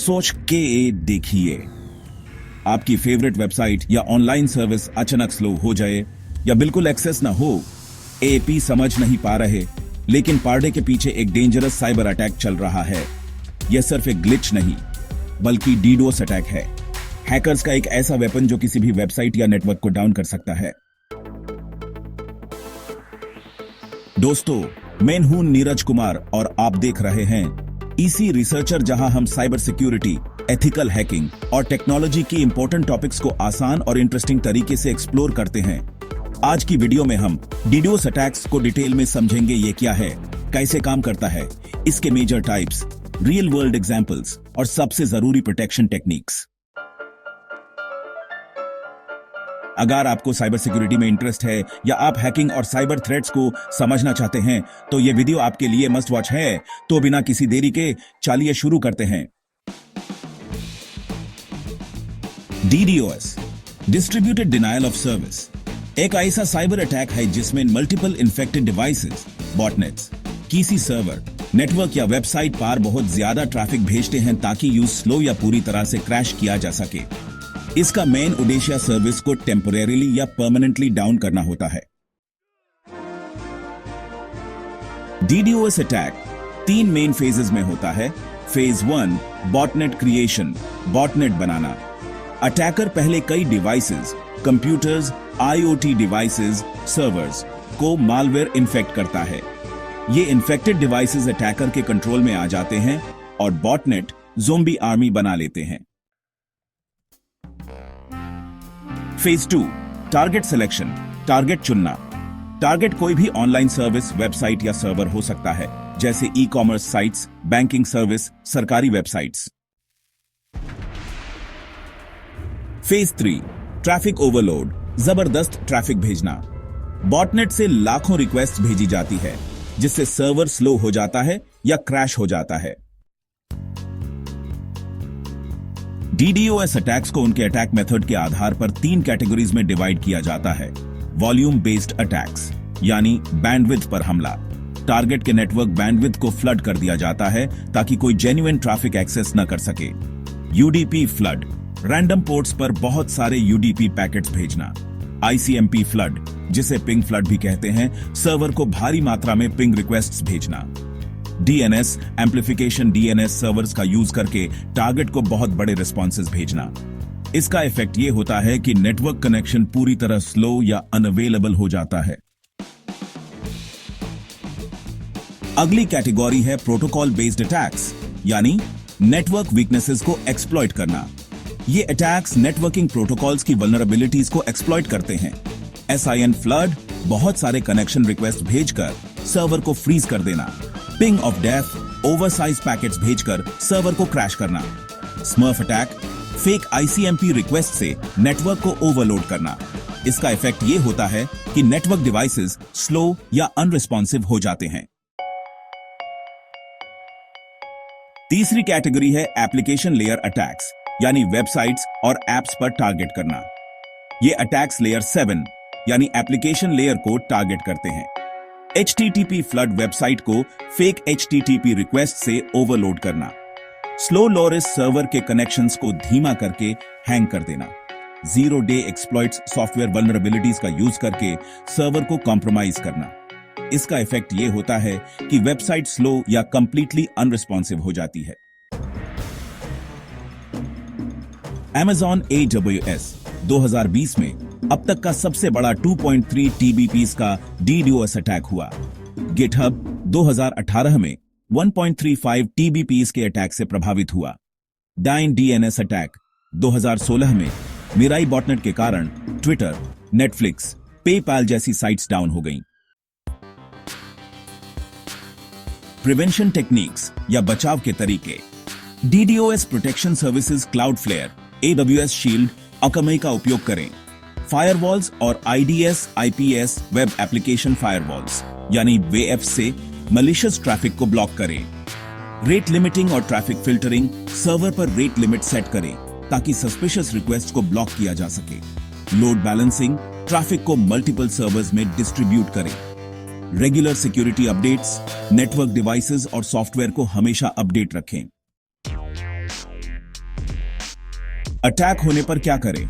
सोच के देखिए, आपकी फेवरेट वेबसाइट या ऑनलाइन सर्विस अचानक स्लो हो जाए या बिल्कुल एक्सेस ना हो। एपी समझ नहीं पा रहे, लेकिन पार्डे के पीछे एक डेंजरस साइबर अटैक चल रहा है। यह सिर्फ एक ग्लिच नहीं, बल्कि डीडोस अटैक है। हैकर्स का एक ऐसा वेपन जो किसी भी वेबसाइट या नेटवर्क को डाउन कर सकता है। दोस्तों, मैं हूं नीरज कुमार और आप देख रहे हैं इसी रिसर्चर, जहां हम साइबर सिक्योरिटी, एथिकल हैकिंग और टेक्नोलॉजी की इंपॉर्टेंट टॉपिक्स को आसान और इंटरेस्टिंग तरीके से एक्सप्लोर करते हैं। आज की वीडियो में हम डीडोस अटैक्स को डिटेल में समझेंगे। ये क्या है, कैसे काम करता है, इसके major types, real world examples और सबसे जरूरी प्रोटेक्शन टेक्निक्स। अगर आपको साइबर सिक्योरिटी में इंटरेस्ट है या आप हैकिंग और साइबर थ्रेट्स को समझना चाहते हैं तो ये वीडियो आपके लिए मस्ट वॉच है। तो बिना किसी देरी के चलिए शुरू करते हैं। DDoS, distributed denial of service, एक ऐसा साइबर अटैक है जिसमें मल्टीपल इन्फेक्टेड डिवाइसेस, बॉटनेट्स, किसी सर्वर, नेटवर्क या वेबसाइट पर बहुत ज्यादा ट्रैफिक भेजते हैं ताकि यूज स्लो या पूरी तरह से क्रैश किया जा सके। इसका मेन उद्देश्य सर्विस को टेम्परेरीली या परमानेंटली डाउन करना होता है। डीडोस अटैक 3 मेन फेजेस में होता है। फेज 1, बॉटनेट क्रिएशन, बॉटनेट बनाना। अटैकर पहले कई devices, computers, IoT devices, servers को मालवेयर इन्फेक्ट करता है। ये इन्फेक्टेड डिवाइसेस अटैकर के कंट्रोल में आ जाते हैं और बॉटनेट ज़ोंबी आर्मी बना लेते हैं। फेज 2, टारगेट सिलेक्शन, टारगेट चुनना। टारगेट कोई भी ऑनलाइन सर्विस, वेबसाइट या सर्वर हो सकता है, जैसे e commerce sites, banking service, सरकारी वेबसाइट्स। फेज 3, ट्रैफिक ओवरलोड, जबरदस्त ट्रैफिक भेजना। बॉटनेट से लाखों रिक्वेस्ट भेजी जाती है, जिससे सर्वर स्लो हो जाता है या क्रैश हो जाता है। डीडोस अटैक्स को उनके अटैक मेथड के आधार पर 3 कैटेगरीज में डिवाइड किया जाता है। वॉल्यूम बेस्ड अटैक्स, यानी बैंडविड्थ पर हमला। टारगेट के नेटवर्क बैंडविड्थ को फ्लड कर दिया जाता है ताकि कोई जेन्युइन ट्रैफिक एक्सेस न कर सके। यूडीपी फ्लड, रैंडम पोर्ट्स पर बहुत सारे यूडीपी पैकेट्स भेजना। आईसीएमपी फ्लड, जिसे पिंग फ्लड भी कहते हैं, सर्वर को भारी मात्रा में पिंग रिक्वेस्ट्स भेजना। डीएनएस एम्प्लीफिकेशन, डीएनएस सर्वर्स का यूज करके टारगेट को बहुत बड़े रिस्पॉन्सेज भेजना। इसका इफेक्ट ये होता है कि नेटवर्क कनेक्शन पूरी तरह स्लो या अनअवेलेबल हो जाता है। अगली कैटेगरी है प्रोटोकॉल बेस्ड अटैक्स, यानी नेटवर्क वीकनेसेस को एक्सप्लॉइट करना। ये अटैक्स नेटवर्किंग प्रोटोकॉल्स की वल्नरेबिलिटीज को एक्सप्लॉइट करते हैं। एसआईएन फ्लड, बहुत सारे कनेक्शन रिक्वेस्ट भेजकर सर्वर को फ्रीज कर देना। Ping of death, oversize packets भेजकर सर्वर को क्रैश करना। Smurf attack, fake ICMP request से नेटवर्क को ओवरलोड करना। इसका इफेक्ट ये होता है कि नेटवर्क डिवाइसेस स्लो या अनरिस्पॉन्सिव हो जाते हैं। तीसरी कैटेगरी है एप्लीकेशन लेयर अटैक्स, यानी वेबसाइट्स और एप्स पर टारगेट करना। ये अटैक्स लेयर 7 यानी एप्लीकेशन लेयर को टारगेट करते हैं। HTTP फ्लड, वेबसाइट को फेक HTTP रिक्वेस्ट से ओवरलोड करना। स्लो लोरेस, सर्वर के कनेक्शंस को धीमा करके हैंग कर देना। Zero day exploits, software vulnerabilities का यूज करके सर्वर को कॉम्प्रोमाइज करना। इसका इफेक्ट ये होता है कि वेबसाइट स्लो या कंप्लीटली अनरिस्पॉन्सिव हो जाती है। Amazon AWS 2020 में अब तक का सबसे बड़ा 2.3 TBPs का डीडोस अटैक हुआ। गिटहब 2018 में 1.35 TBPs के अटैक से प्रभावित हुआ। डाइन डीएनएस अटैक 2016 में मिराई बॉटनेट के कारण ट्विटर, नेटफ्लिक्स, पेपाल जैसी साइट्स डाउन हो गईं। प्रिवेंशन टेक्निक्स या बचाव के तरीके। DDoS protection services Cloudflare, AWS shield, Akamai का उपयोग करें। फायरवॉल्स और IDS, IPS web application firewalls यानी वेएफ से मलिशियस ट्रैफिक को ब्लॉक करें। रेट लिमिटिंग और ट्रैफिक फिल्टरिंग, सर्वर पर रेट लिमिट सेट करें ताकि सस्पिशियस रिक्वेस्ट को ब्लॉक किया जा सके। लोड बैलेंसिंग, ट्रैफिक को मल्टीपल सर्वर्स में डिस्ट्रीब्यूट करें। Regular security updates, network devices और सॉफ्टवेयर को हमेशा अपडेट रखें। अटैक होने पर क्या करें?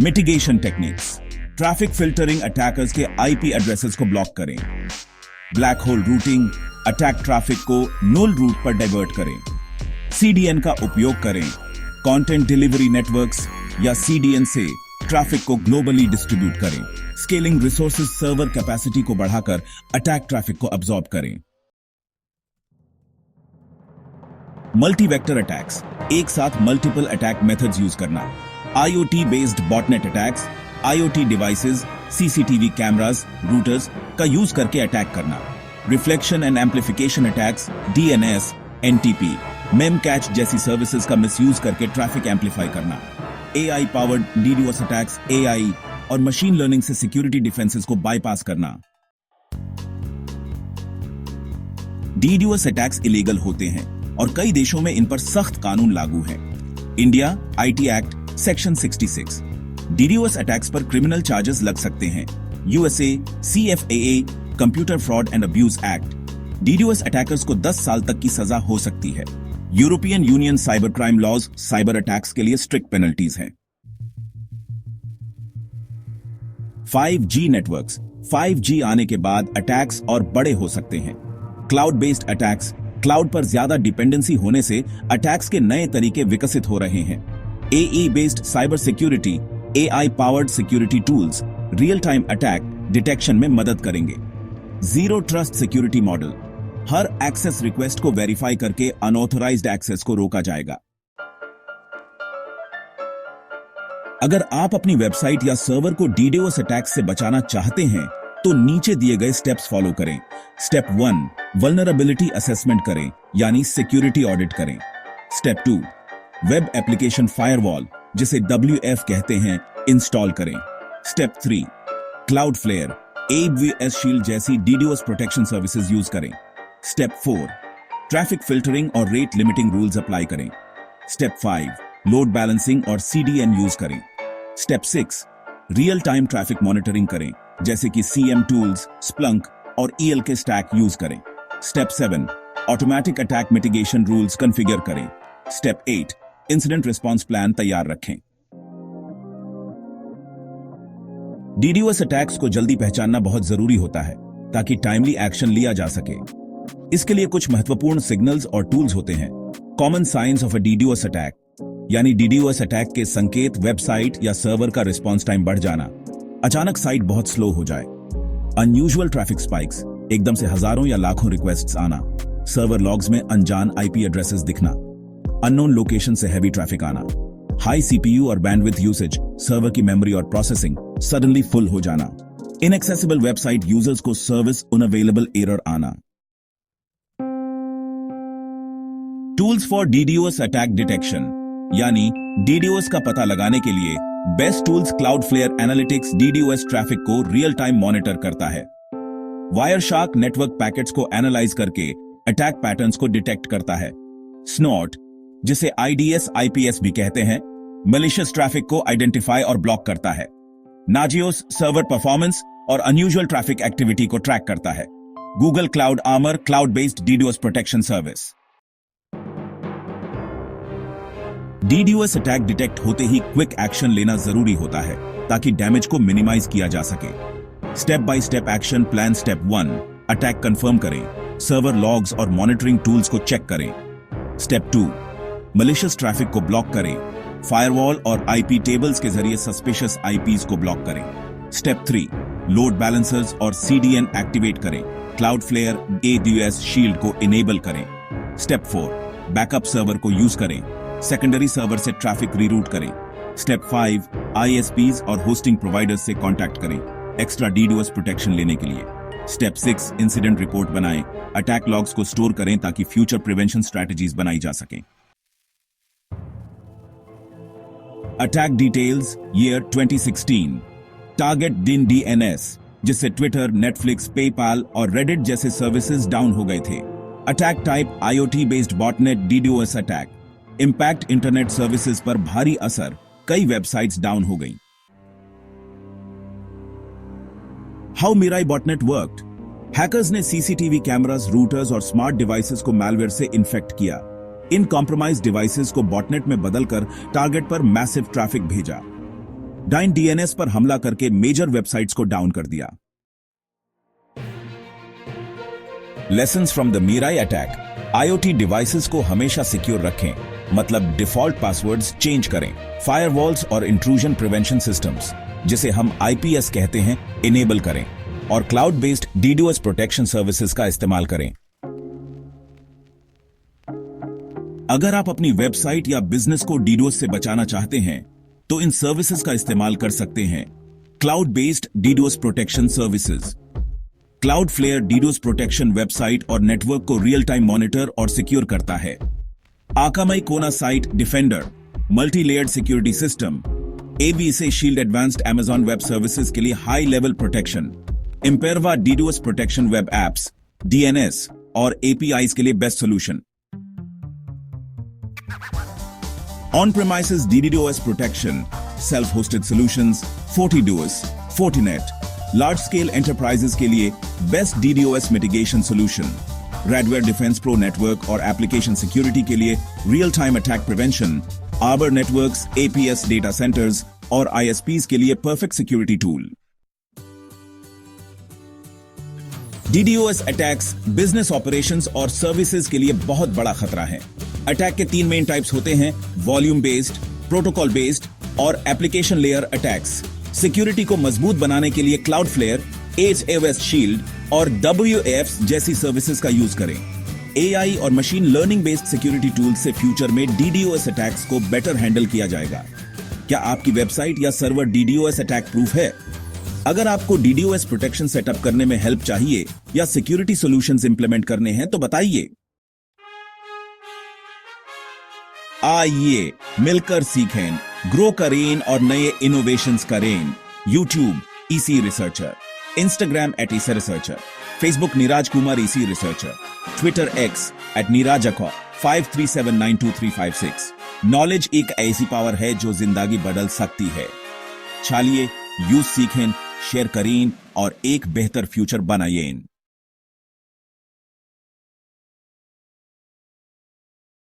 Mitigation techniques. Traffic filtering, attackers के आईपी एड्रेसेस को ब्लॉक करें। Black hole routing, attack traffic को नुल रूट पर डाइवर्ट करें। सीडीएन का उपयोग करें। कंटेंट डिलीवरी नेटवर्क्स या सीडीएन से ट्रैफिक को ग्लोबली डिस्ट्रीब्यूट करें। स्केलिंग रिसोर्सेज, सर्वर कैपेसिटी को बढ़ाकर अटैक ट्रैफिक को अब्सॉर्ब करें। मल्टी वेक्टर अटैक्स, एक साथ मल्टीपल अटैक मेथड्स यूज करना। IoT based botnet attacks, IoT devices, CCTV cameras, routers का यूज करके अटैक करना। Reflection and amplification attacks, DNS, NTP, memcache जैसी सर्विसेज का मिसयूज करके ट्रैफिक एम्पलीफाई करना। AI powered DDoS attacks, AI और machine learning से सिक्योरिटी डिफेंसेस को बाईपास करना। डीडोस अटैक्स इलीगल होते हैं और कई देशों में इन पर सख्त कानून लागू है। India IT Act section 66। DDoS attacks पर क्रिमिनल चार्जेस लग सकते हैं। USA CFAA Computer Fraud and Abuse Act, DDoS attackers को 10 साल तक की सजा हो सकती है। European Union cyber crime laws cyber attacks के लिए स्ट्रिक्ट पेनल्टीज हैं। 5G नेटवर्क्स, 5G आने के बाद अटैक्स और बड़े हो सकते हैं। क्लाउड बेस्ड अटैक्स, क्लाउड पर ज्यादा डिपेंडेंसी होने से अटैक्स के नए तरीके विकसित हो रहे हैं। AI based cyber security, AI powered security tools real time attack detection में मदद करेंगे। जीरो ट्रस्ट सिक्योरिटी मॉडल, हर एक्सेस रिक्वेस्ट को वेरीफाई करके अनऑथराइज्ड एक्सेस को रोका जाएगा। अगर आप अपनी वेबसाइट या सर्वर को डीडोस अटैक्स से बचाना चाहते हैं तो नीचे दिए गए स्टेप्स फॉलो करें। स्टेप 1, वल्नरेबिलिटी असेसमेंट करें, यानी सिक्योरिटी ऑडिट करें। स्टेप 2, वेब एप्लीकेशन फायरवॉल, जिसे WF कहते हैं, इंस्टॉल करें। स्टेप 3, क्लाउडफ्लेयर, AWS शील्ड जैसी डीडोस प्रोटेक्शन सर्विसेज यूज करें। स्टेप 4, ट्रैफिक फिल्टरिंग और रेट लिमिटिंग रूल्स अप्लाई करें। स्टेप 5, लोड बैलेंसिंग और CDN यूज करें। Step 6, real time traffic monitoring करें, जैसे कि CM टूल्स, स्प्लंक और ELK स्टैक यूज करें। Step 7, automatic attack mitigation rules configure करें। स्टेप 8, इंसिडेंट रिस्पांस प्लान तैयार रखें। डीडोस अटैक्स को जल्दी पहचानना बहुत जरूरी होता है ताकि टाइमली एक्शन लिया जा सके। इसके लिए कुछ महत्वपूर्ण सिग्नल्स और टूल्स होते हैं। Common science of a DDoS attack, यानी डीडोस अटैक के संकेत, वेबसाइट या सर्वर का रिस्पांस टाइम बढ़ जाना, अचानक साइट बहुत स्लो हो जाए, अनयूजुअल ट्रैफिक स्पाइक्स, एकदम से हजारों या लाखों रिक्वेस्ट्स आना, सर्वर लॉग्स में अनजान आईपी एड्रेसेस दिखना, अननोन लोकेशन से हैवी ट्रैफिक आना, हाई सीपीयू और बैंडविड्थ यूसेज, सर्वर की मेमोरी और प्रोसेसिंग सडनली फुल हो जाना, इनएक्सेसिबल वेबसाइट यूजर्स को सर्विस अनअवेलेबल एरर आना। Tools for DDoS attack detection, यानी डीडोस का पता लगाने के लिए best tools. Cloudflare analytics DDoS traffic को रियल टाइम मॉनिटर करता है। वायरशार्क नेटवर्क पैकेट्स को एनालाइज करके अटैक पैटर्न्स को डिटेक्ट करता है। स्नॉट, जिसे IDS IPS भी कहते हैं, मैलिशियस ट्रैफिक को आइडेंटिफाई और ब्लॉक करता है। नाजियोस सर्वर परफॉर्मेंस और अनयूजुअल ट्रैफिक एक्टिविटी को ट्रैक करता है। Google cloud armour, cloud based DDoS protection service. DDoS attack detect होते ही क्विक एक्शन लेना जरूरी होता है ताकि डैमेज को मिनिमाइज किया जा सके। Step by step action plan. Step 1, attack confirm करें, सर्वर लॉग्स और मॉनिटरिंग टूल्स को चेक करें। स्टेप 2, मैलिशियस ट्रैफिक को ब्लॉक करें, फायरवॉल और IP टेबल्स के जरिए सस्पिशियस IPs को ब्लॉक करें। स्टेप 3, लोड बैलेंसर्स और CDN एक्टिवेट करें, क्लाउडफ्लेयर AWS शील्ड को इनेबल करें। स्टेप 4, बैकअप सर्वर को यूज करें, सेकेंडरी सर्वर से ट्रैफिक रीरूट करें। स्टेप 5, ISPs और होस्टिंग प्रोवाइडर्स से कॉन्टैक्ट करें एक्स्ट्रा डीडोस प्रोटेक्शन लेने के लिए। स्टेप 6, इंसिडेंट रिपोर्ट बनाएं, अटैक लॉग्स को स्टोर करें ताकि फ्यूचर प्रिवेंशन स्ट्रैटेजीज बनाई जा सकें। Attack details year 2016, target Dyn DNS, जिससे ट्विटर, नेटफ्लिक्स, पेपाल और रेडिट जैसे सर्विसेज डाउन हो गए थे। Attack type IoT based botnet DDoS attack, impact internet services पर भारी असर, कई वेबसाइट्स डाउन हो गईं। How Mirai botnet worked. Hackers ने CCTV कैमरास, रूटर्स और स्मार्ट डिवाइसेस को मैलवेयर से इन्फेक्ट किया। इन कॉम्प्रोमाइज डिवाइसेस को बॉटनेट में बदलकर टारगेट पर मैसिव ट्रैफिक भेजा। डाइन डीएनएस पर हमला करके मेजर वेबसाइट्स को डाउन कर दिया। Lessons from the Mirai attack. IoT devices को हमेशा सिक्योर रखें, मतलब डिफॉल्ट पासवर्ड्स चेंज करें। फायरवॉल्स और इंट्रूजन प्रिवेंशन सिस्टम्स, जिसे हम आईपीएस कहते हैं, इनेबल करें और cloud based DDoS protection services का इस्तेमाल करें। अगर आप अपनी वेबसाइट या बिजनेस को डीडोस से बचाना चाहते हैं तो इन सर्विसेज का इस्तेमाल कर सकते हैं। Cloud based DDoS protection services. Cloudflare DDoS protection website और नेटवर्क को रियल टाइम मॉनिटर और सिक्योर करता है। Akamai Kona Site Defender multi layered security system. ABC shield advanced Amazon web services के लिए high level protection. Imperva DDoS protection web apps, DNS और APIs के लिए best solution. On-premises DDoS protection, self-hosted solutions, FortiDOS, Fortinet, large-scale enterprises के लिए best DDoS mitigation solution, Radware Defense Pro network और application security के लिए real-time attack prevention, Arbor Networks, APS data centers और ISPs के लिए perfect security tool। DDoS attacks business operations और services के लिए बहुत बड़ा खतरा है। अटैक के 3 मेन टाइप्स होते हैं: वॉल्यूम बेस्ड, प्रोटोकॉल बेस्ड और एप्लीकेशन लेयर अटैक्स। सिक्योरिटी को मजबूत बनाने के लिए क्लाउडफ्लेयर, AWS शील्ड और WAF जैसी सर्विसेज का यूज करें। AI और machine learning based security tool से फ्यूचर में DDoS अटैक्स को बेटर हैंडल किया जाएगा। क्या आपकी वेबसाइट या सर्वर DDoS अटैक प्रूफ है? अगर आपको DDoS प्रोटेक्शन सेटअप करने में हेल्प चाहिए या सिक्योरिटी सॉल्यूशंस इंप्लीमेंट करने हैं तो बताइए। आइए मिलकर सीखें, ग्रो करें और नए इनोवेशंस करें। YouTube EC researcher, Instagram @EC researcher, Facebook Neeraj Kumar EC researcher, Twitter X @नीराजअकॉ 53792356। Knowledge एक ऐसी पावर है जो जिंदगी बदल सकती है। चलिए यूज सीखें, शेयर करें और एक बेहतर फ्यूचर बनाएं।